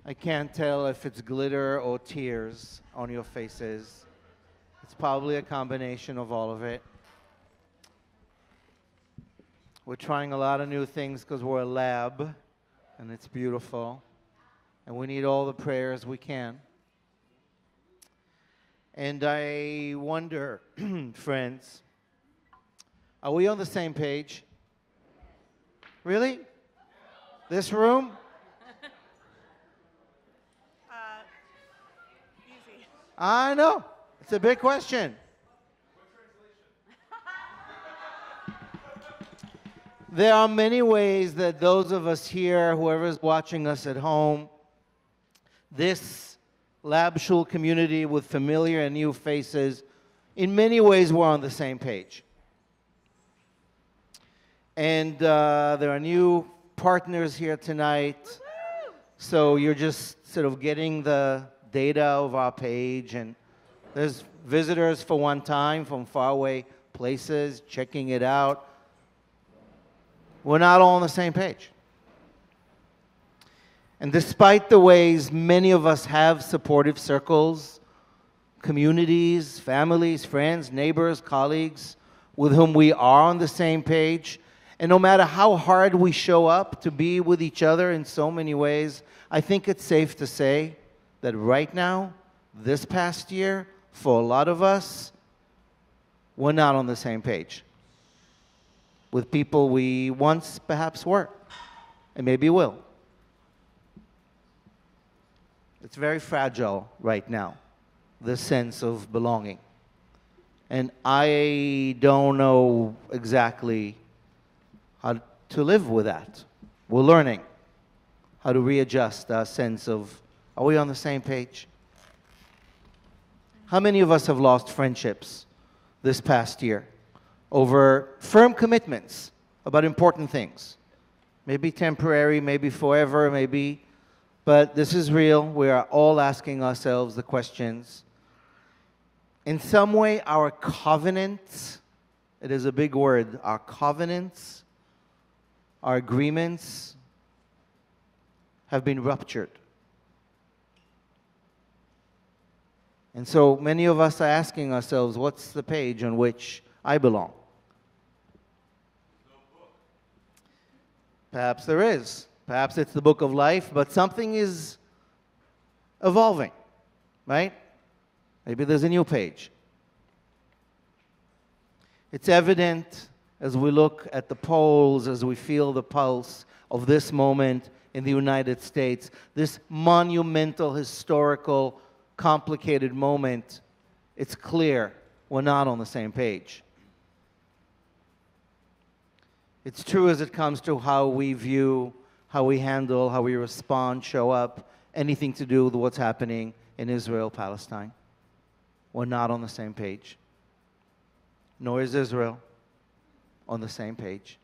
I can't tell if it's glitter or tears on your faces. It's probably a combination of all of it. We're trying a lot of new things because we're a lab, and it's beautiful. And we need all the prayers we can. And I wonder, friends, are we on the same page? Really? This room? Easy. I know. It's a big question. There are many ways that those of us here, whoever is watching us at home, this Lab Shul community with familiar and new faces, in many ways we're on the same page. And there are new partners here tonight, so you're just sort of getting the data of our page, and there's visitors for one time from faraway places checking it out. We're not all on the same page. And despite the ways many of us have supportive circles, communities, families, friends, neighbors, colleagues with whom we are on the same page, and no matter how hard we show up to be with each other in so many ways, I think it's safe to say that right now, this past year, for a lot of us, we're not on the same page with people we once perhaps were, and maybe will. It's very fragile right now, the sense of belonging. And I don't know exactly how to live with that. We're learning how to readjust our sense of, are we on the same page? How many of us have lost friendships this past year over firm commitments about important things? Maybe temporary, maybe forever, maybe, but this is real. We are all asking ourselves the questions. In some way, our covenants, it is a big word, our covenants, our agreements have been ruptured. And so many of us are asking ourselves, what's the page on which I belong? Perhaps there is. Perhaps it's the book of life, but something is evolving, right? Maybe there's a new page. It's evident as we look at the polls, as we feel the pulse of this moment in the United States, this monumental, historical, complicated moment. It's clear we're not on the same page. It's true as it comes to how we view, how we handle, how we respond, show up, anything to do with what's happening in Israel, Palestine. We're not on the same page. Nor is Israel on the same page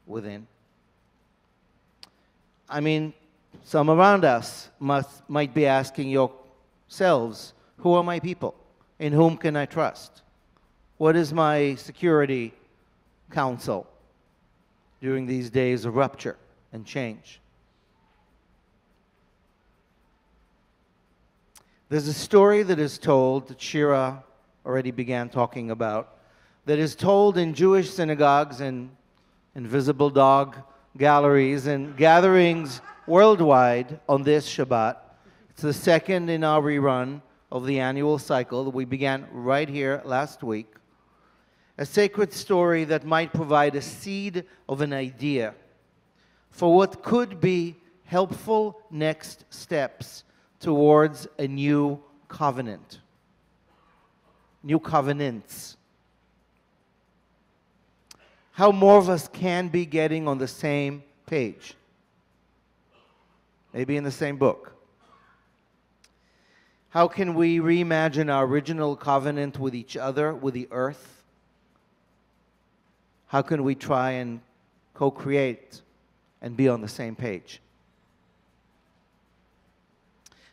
within. I mean, some around us might be asking yourselves, who are my people? In whom can I trust? What is my security counsel during these days of rupture and change? There's a story that is told, that Shira already began talking about, that is told in Jewish synagogues and invisible dog galleries and gatherings worldwide on this Shabbat. It's the second in our rerun of the annual cycle that we began right here last week. A sacred story that might provide a seed of an idea for what could be helpful next steps towards a new covenant. New covenants. How more of us can be getting on the same page. Maybe in the same book. How can we reimagine our original covenant with each other, with the earth? How can we try and co-create and be on the same page?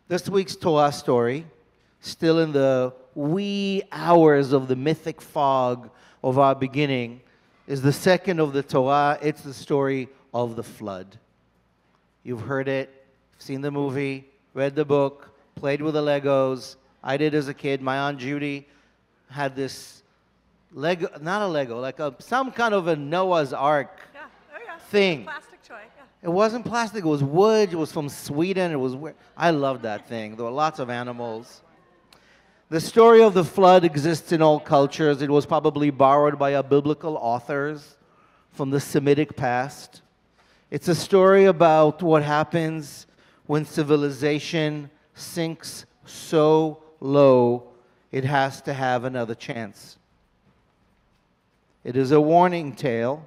This week's Torah story, still in the wee hours of the mythic fog of our beginning, is the second of the Torah. It's the story of the flood. You've heard it, seen the movie, read the book, played with the Legos. I did as a kid. My Aunt Judy had this Lego, not a Lego, like some kind of a Noah's Ark thing. Plastic toy, yeah. It wasn't plastic, it was wood, it was from Sweden, it was weird. I loved that thing. There were lots of animals. The story of the flood exists in all cultures. It was probably borrowed by biblical authors from the Semitic past. It's a story about what happens when civilization sinks so low it has to have another chance. It is a warning tale,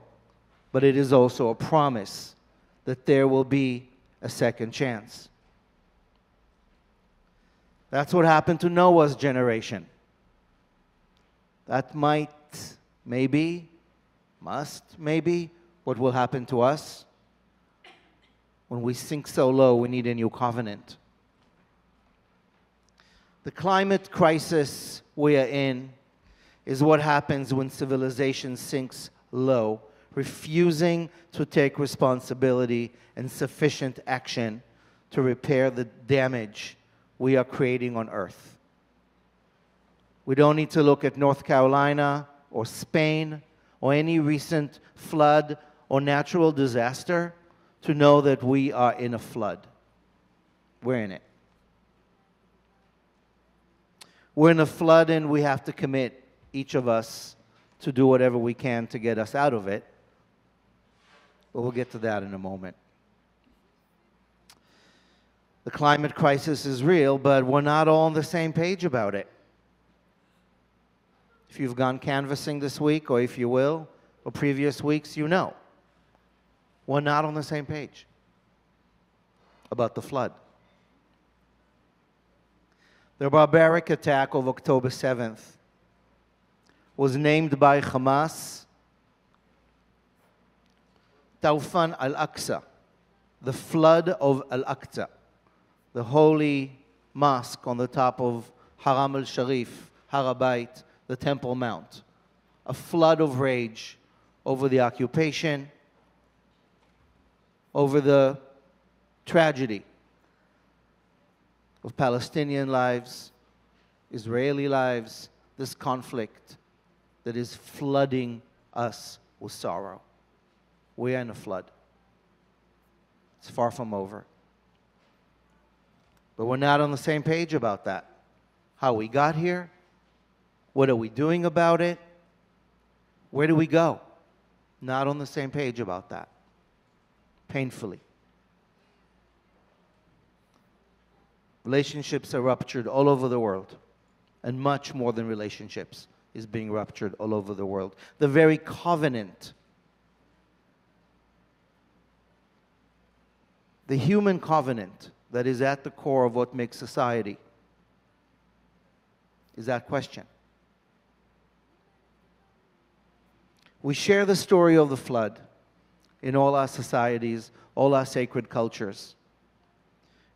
but it is also a promise that there will be a second chance. That's what happened to Noah's generation. That might, maybe, must, maybe, what will happen to us. When we sink so low, we need a new covenant. The climate crisis we are in is what happens when civilization sinks low, refusing to take responsibility and sufficient action to repair the damage we are creating on Earth. We don't need to look at North Carolina or Spain or any recent flood or natural disaster to know that we are in a flood. We're in it. We're in a flood, and we have to commit, each of us, to do whatever we can to get us out of it. But we'll get to that in a moment. The climate crisis is real, but we're not all on the same page about it. If you've gone canvassing this week, or if you will, or previous weeks, you know. We're not on the same page about the flood. The barbaric attack of October 7th was named by Hamas Taufan al-Aqsa, the flood of Al-Aqsa, the holy mosque on the top of Haram al-Sharif, Harabait, the Temple Mount. A flood of rage over the occupation, over the tragedy of Palestinian lives, Israeli lives, this conflict that is flooding us with sorrow. We are in a flood. It's far from over. But we're not on the same page about that. How we got here, what are we doing about it, where do we go? Not on the same page about that. Painfully. Relationships are ruptured all over the world, and much more than relationships is being ruptured all over the world. The very covenant, the human covenant that is at the core of what makes society, is that question. We share the story of the flood in all our societies, all our sacred cultures.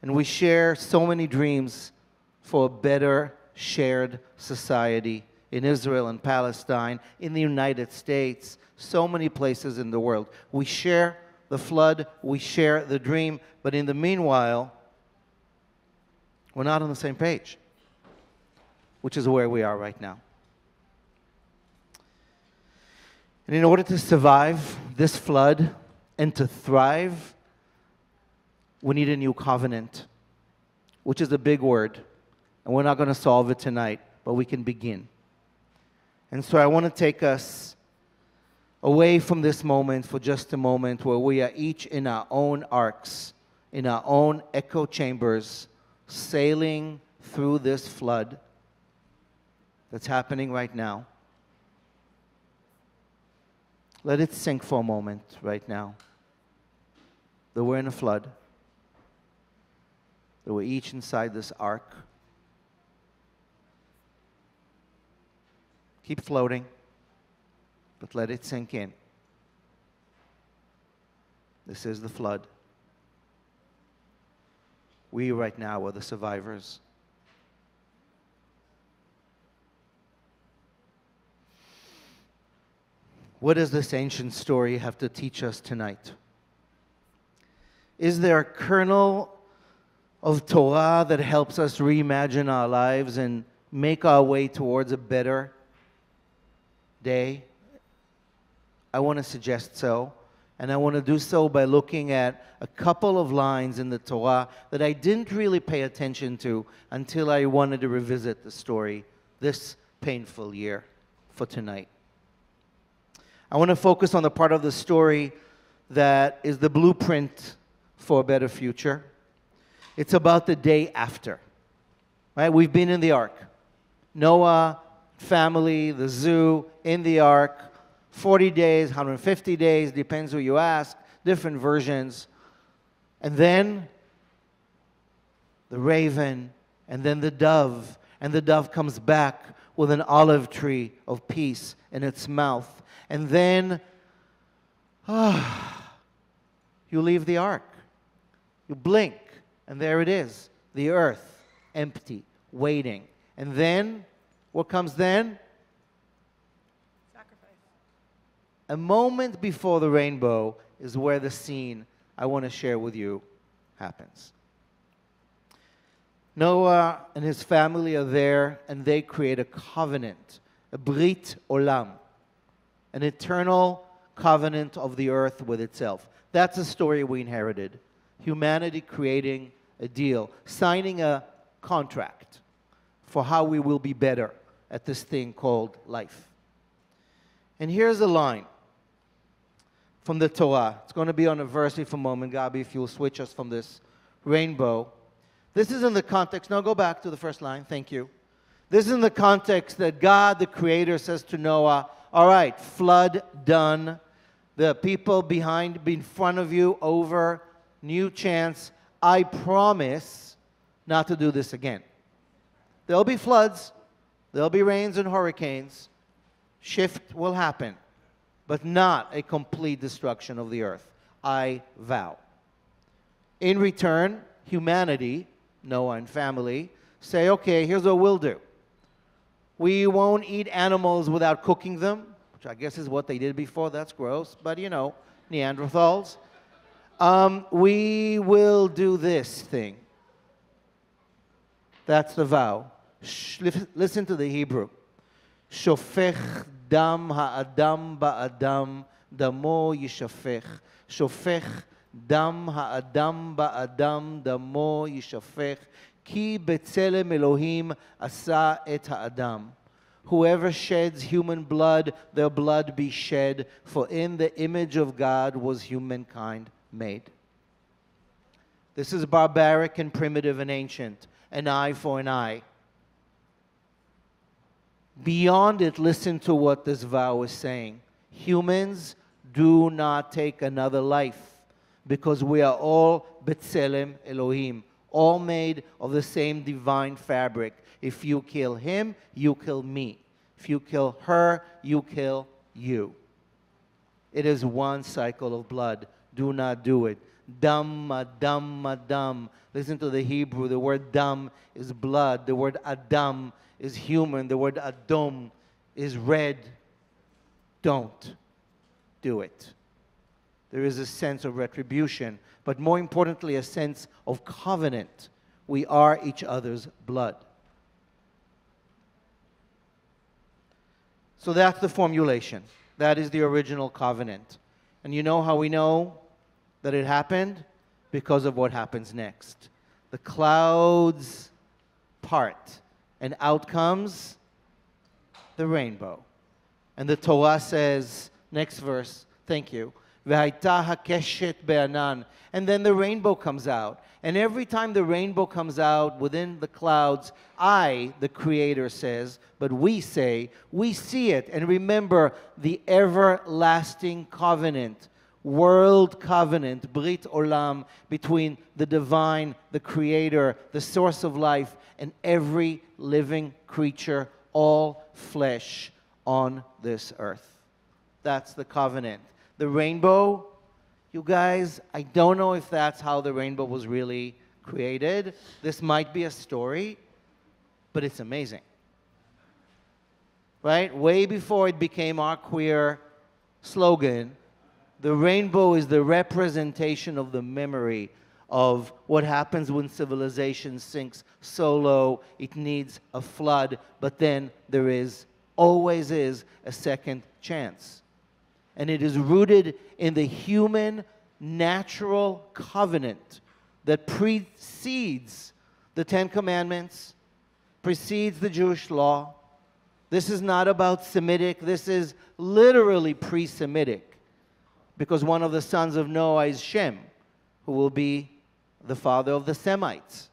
And we share so many dreams for a better shared society in Israel and Palestine, in the United States, so many places in the world. We share the flood, we share the dream, but in the meanwhile, we're not on the same page, which is where we are right now. And in order to survive this flood and to thrive, we need a new covenant, which is a big word. And we're not going to solve it tonight, but we can begin. And so I want to take us away from this moment for just a moment where we are each in our own arcs, in our own echo chambers, sailing through this flood that's happening right now. Let it sink for a moment right now that we're in a flood, that we're each inside this ark. Keep floating, but let it sink in. This is the flood. We right now are the survivors. What does this ancient story have to teach us tonight? Is there a kernel of Torah that helps us reimagine our lives and make our way towards a better day? I want to suggest so. And I want to do so by looking at a couple of lines in the Torah that I didn't really pay attention to until I wanted to revisit the story this painful year for tonight. I want to focus on the part of the story that is the blueprint for a better future. It's about the day after. Right? We've been in the ark. Noah, family, the zoo, in the ark. 40 days, 150 days, depends who you ask, different versions. And then the raven, and then the dove, and the dove comes back with an olive tree of peace in its mouth. And then, you leave the ark. You blink, and there it is, the earth, empty, waiting. And then, what comes then? A moment before the rainbow is where the scene I want to share with you happens. Noah and his family are there, and they create a covenant, a Brit Olam, an eternal covenant of the earth with itself. That's the story we inherited. Humanity creating a deal, signing a contract for how we will be better at this thing called life. And here's a line from the Torah. It's going to be on a verse for a moment, Gabi, if you'll switch us from this rainbow. This is in the context. Now go back to the first line. Thank you. This is in the context that God, the Creator, says to Noah, all right, flood done. The people in front of you, over, new chance. I promise not to do this again. There'll be floods. There'll be rains and hurricanes. Shift will happen, but not a complete destruction of the earth. I vow. In return, humanity, Noah and family, say, okay, here's what we'll do. We won't eat animals without cooking them, which I guess is what they did before. That's gross, but you know, Neanderthals. We will do this thing. That's the vow. Listen to the Hebrew. Shofech dam ha'adam ba'adam, damo yishafech. Shofech dam ha'adam ba'adam, damo yishafech. Ki b'tzelem Elohim asa et ha'adam. Whoever sheds human blood, their blood be shed, for in the image of God was humankind made. This is barbaric and primitive and ancient. An eye for an eye. Beyond it, listen to what this vow is saying. Humans, do not take another life, because we are all B'Tselem Elohim, all made of the same divine fabric. If you kill him, you kill me. If you kill her, you kill you. It is one cycle of blood. Do not do it. Dam, adam, adam. Listen to the Hebrew. The word dam is blood. The word adam is human. The word adom is red. Don't do it. There is a sense of retribution, but more importantly, a sense of covenant. We are each other's blood. So that's the formulation. That is the original covenant. And you know how we know that it happened? Because of what happens next. The clouds part, and out comes the rainbow. And the Torah says, next verse, thank you, V'haita hakeshet be'anan. And then the rainbow comes out. And every time the rainbow comes out within the clouds, I, the Creator, says, but we say, we see it and remember the everlasting covenant, world covenant, Brit Olam, between the divine, the Creator, the source of life, and every living creature, all flesh on this earth. That's the covenant. The rainbow, you guys, I don't know if that's how the rainbow was really created. This might be a story, but it's amazing. Right? Way before it became our queer slogan, the rainbow is the representation of the memory of what happens when civilization sinks so low it needs a flood, but then there always is a second chance. And it is rooted in the human natural covenant that precedes the Ten Commandments, precedes the Jewish law. This is not about Semitic, this is literally pre-Semitic, because one of the sons of Noah is Shem, who will be the father of the Semites.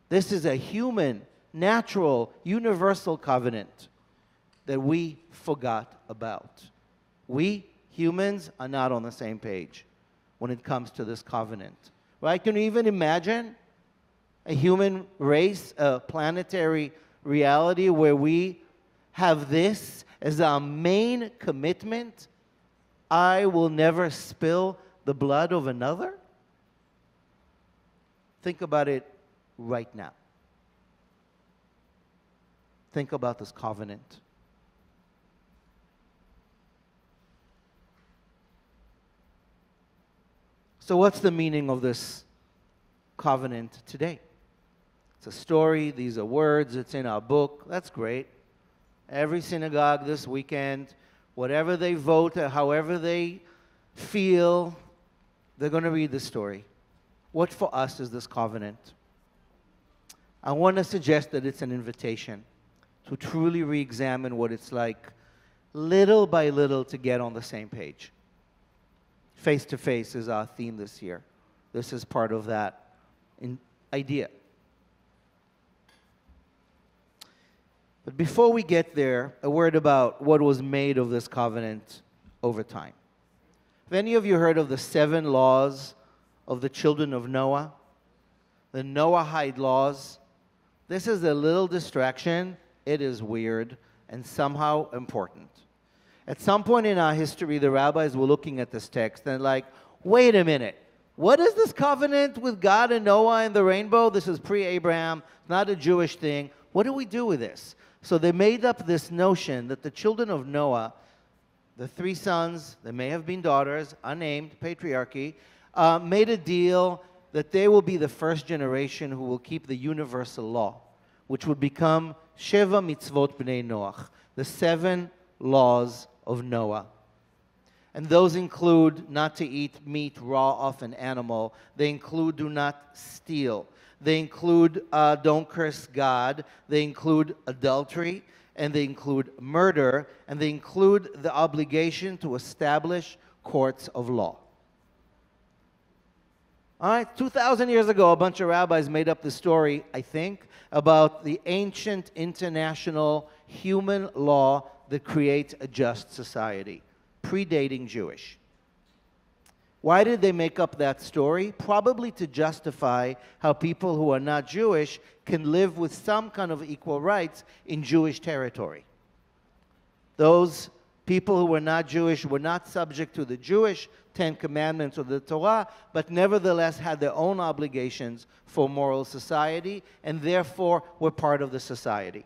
This is a human, natural, universal covenant that we forgot about. We, humans, are not on the same page when it comes to this covenant. Right? Can you even imagine a human race, a planetary reality where we have this as our main commitment? I will never spill the blood of another? Think about it right now. Think about this covenant. So what's the meaning of this covenant today? It's a story, these are words, it's in our book, that's great. Every synagogue this weekend, whatever they vote, or however they feel, they're going to read the story. What for us is this covenant? I want to suggest that it's an invitation to truly re-examine what it's like, little by little, to get on the same page. Face to face is our theme this year. This is part of that idea. But before we get there, a word about what was made of this covenant over time. Have any of you heard of the 7 laws of the children of Noah? The Noahide laws. This is a little distraction. It is weird and somehow important. At some point in our history, the rabbis were looking at this text and like, wait a minute. What is this covenant with God and Noah and the rainbow? This is pre-Abraham, not a Jewish thing. What do we do with this? So they made up this notion that the children of Noah, the 3 sons, there may have been daughters, unnamed, patriarchy, made a deal that they will be the first generation who will keep the universal law, which would become Sheva Mitzvot Bnei Noach, the 7 laws of Noah. And those include not to eat meat raw off an animal. They include do not steal. They include don't curse God. They include adultery. And they include murder. And they include the obligation to establish courts of law. All right, 2,000 years ago, a bunch of rabbis made up the story, I think, about the ancient international human law that creates a just society, predating Jewish. Why did they make up that story? Probably to justify how people who are not Jewish can live with some kind of equal rights in Jewish territory. Those people who were not Jewish were not subject to the Jewish 10 Commandments or the Torah, but nevertheless had their own obligations for moral society, and therefore were part of the society.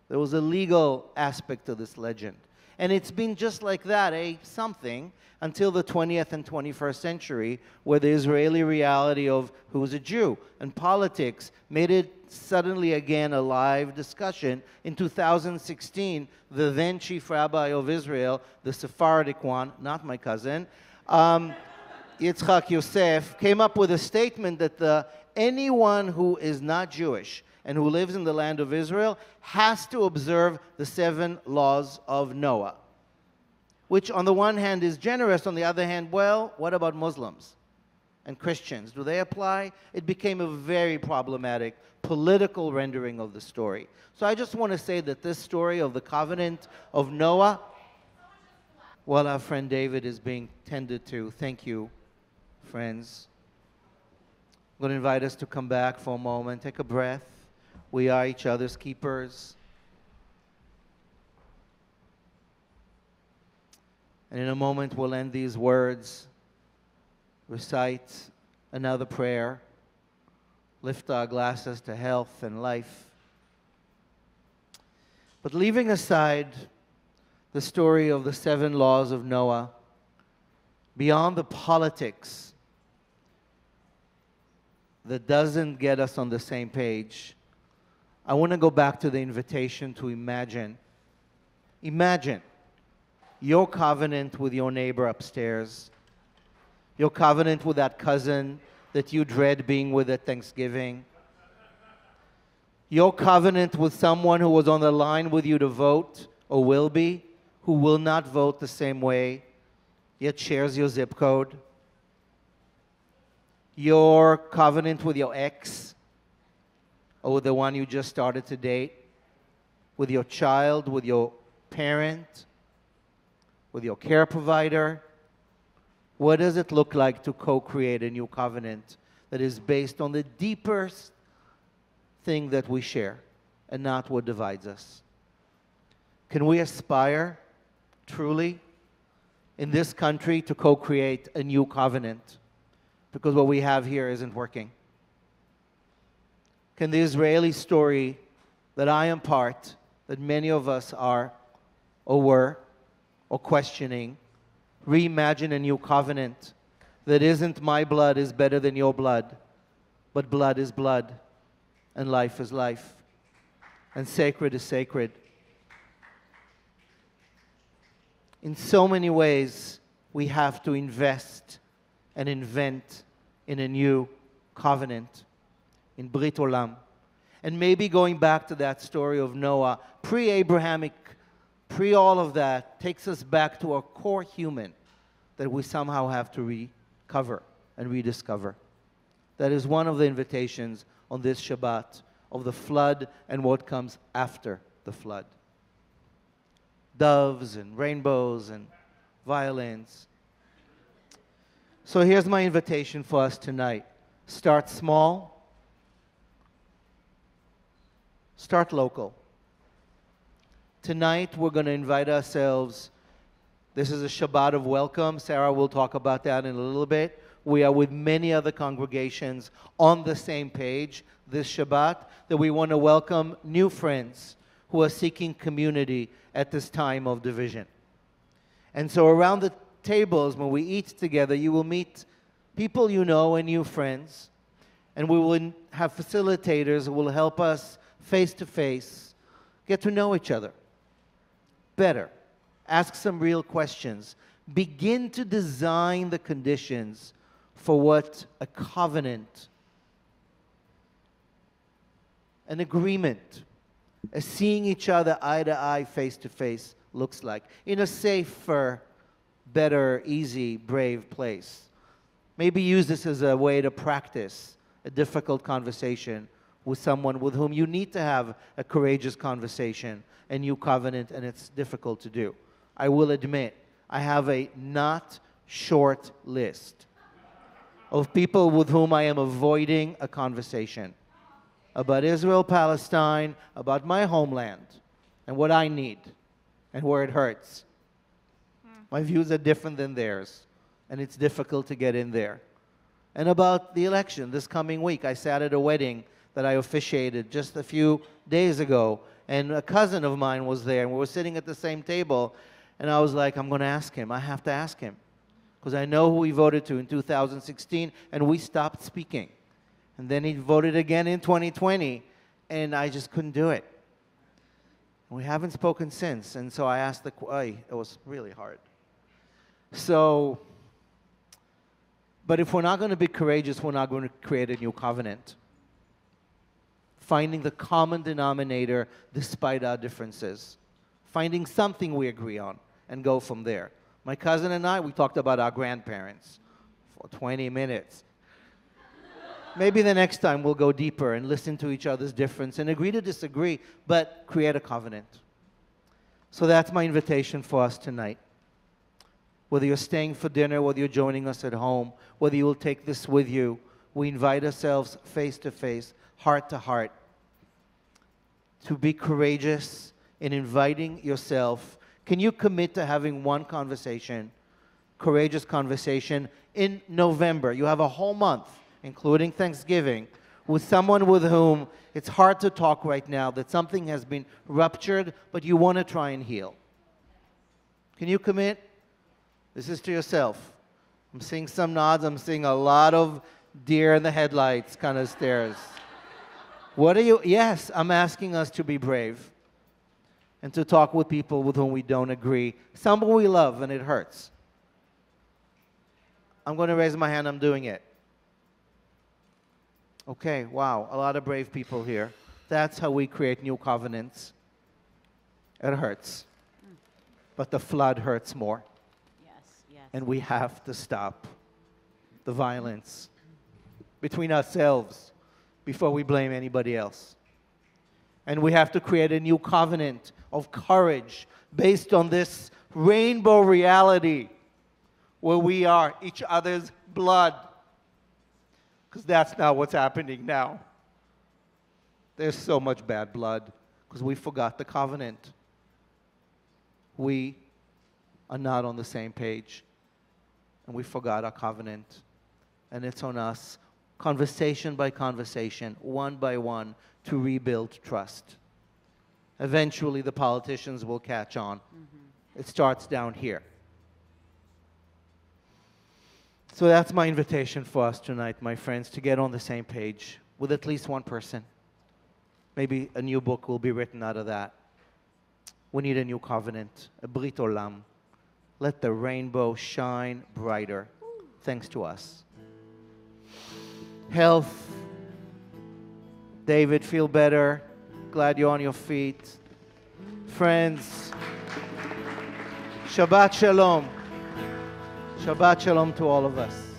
There was a legal aspect to this legend. And it's been just like that, something, until the 20th and 21st century, where the Israeli reality of who's a Jew and politics made it suddenly again a live discussion. In 2016, the then chief rabbi of Israel, the Sephardic one, not my cousin, Yitzchak Yosef, came up with a statement that anyone who is not Jewish and who lives in the land of Israel has to observe the 7 laws of Noah, which on the one hand is generous, on the other hand, well, what about Muslims and Christians? Do they apply? It became a very problematic political rendering of the story. So I just want to say that this story of the covenant of Noah, well, our friend David is being tended to. Thank you, friends. I'm going to invite us to come back for a moment, take a breath. We are each other's keepers. And in a moment, we'll end these words, recite another prayer, lift our glasses to health and life. But leaving aside the story of the 7 laws of Noah, beyond the politics, that doesn't get us on the same page, I want to go back to the invitation to imagine. Imagine your covenant with your neighbor upstairs, your covenant with that cousin that you dread being with at Thanksgiving, your covenant with someone who was on the line with you to vote, or will be, who will not vote the same way, yet shares your zip code, your covenant with your ex, or with the one you just started to date, with your child, with your parent, with your care provider. What does it look like to co-create a new covenant that is based on the deepest thing that we share and not what divides us? Can we aspire truly in this country to co-create a new covenant? Because what we have here isn't working. Can the Israeli story that I am part, that many of us are or were or questioning, reimagine a new covenant that isn't my blood is better than your blood, but blood is blood, and life is life, and sacred is sacred. In so many ways, we have to invest and invent in a new covenant, in Brit Olam. And maybe going back to that story of Noah, pre-Abrahamic, pre-all of that, takes us back to our core human that we somehow have to recover and rediscover. That is one of the invitations on this Shabbat of the flood and what comes after the flood. Doves and rainbows and violins. So here's my invitation for us tonight. Start small. Start local. Tonight we're going to invite ourselves. This is a Shabbat of welcome. Sarah will talk about that in a little bit. We are with many other congregations on the same page this Shabbat, that we want to welcome new friends who are seeking community at this time of division. And so around the tables, when we eat together, you will meet people you know and new friends, and we will have facilitators who will help us face-to-face get to know each other better, ask some real questions, begin to design the conditions for what a covenant, an agreement, a seeing each other eye to eye, face to face looks like, in a safer, better, easy, brave place. Maybe use this as a way to practice a difficult conversation with someone with whom you need to have a courageous conversation, a new covenant, and it's difficult to do. I will admit, I have a not short list of people with whom I am avoiding a conversation about Israel, Palestine, about my homeland, and what I need, and where it hurts. My views are different than theirs, and it's difficult to get in there. And about the election this coming week, I sat at a wedding that I officiated just a few days ago, and a cousin of mine was there, and we were sitting at the same table, and I was like, I'm going to ask him. I have to ask him, because I know who he voted to in 2016, and we stopped speaking. And then he voted again in 2020, and I just couldn't do it. We haven't spoken since, and so I asked it was really hard. So, but if we're not going to be courageous, we're not going to create a new covenant. Finding the common denominator despite our differences. Finding something we agree on and go from there. My cousin and I, we talked about our grandparents for 20 minutes. Maybe the next time we'll go deeper and listen to each other's difference and agree to disagree, but create a covenant. So that's my invitation for us tonight. Whether you're staying for dinner, whether you're joining us at home, whether you will take this with you, we invite ourselves face to face, heart to heart, to be courageous in inviting yourself. Can you commit to having one conversation, courageous conversation, in November? You have a whole month, including Thanksgiving, with someone with whom it's hard to talk right now, that something has been ruptured, but you want to try and heal. Can you commit? This is to yourself. I'm seeing some nods. I'm seeing a lot of deer in the headlights kind of stares. What are you? Yes, I'm asking us to be brave and to talk with people with whom we don't agree. Some we love, and it hurts. I'm going to raise my hand. I'm doing it. Okay, wow, a lot of brave people here. That's how we create new covenants. It hurts. But the flood hurts more. Yes, yes. And we have to stop the violence between ourselves before we blame anybody else. And we have to create a new covenant of courage based on this rainbow reality where we are each other's blood. Because that's not what's happening now. There's so much bad blood because we forgot the covenant. We are not on the same page. And we forgot our covenant. And it's on us, conversation by conversation, one by one, to rebuild trust. Eventually, the politicians will catch on. It starts down here. So that's my invitation for us tonight, my friends, to get on the same page with at least one person. Maybe a new book will be written out of that. We need a new covenant, a Brit Olam. Let the rainbow shine brighter, thanks to us. Health. David, feel better. Glad you're on your feet. Friends, Shabbat Shalom. Shabbat Shalom to all of us.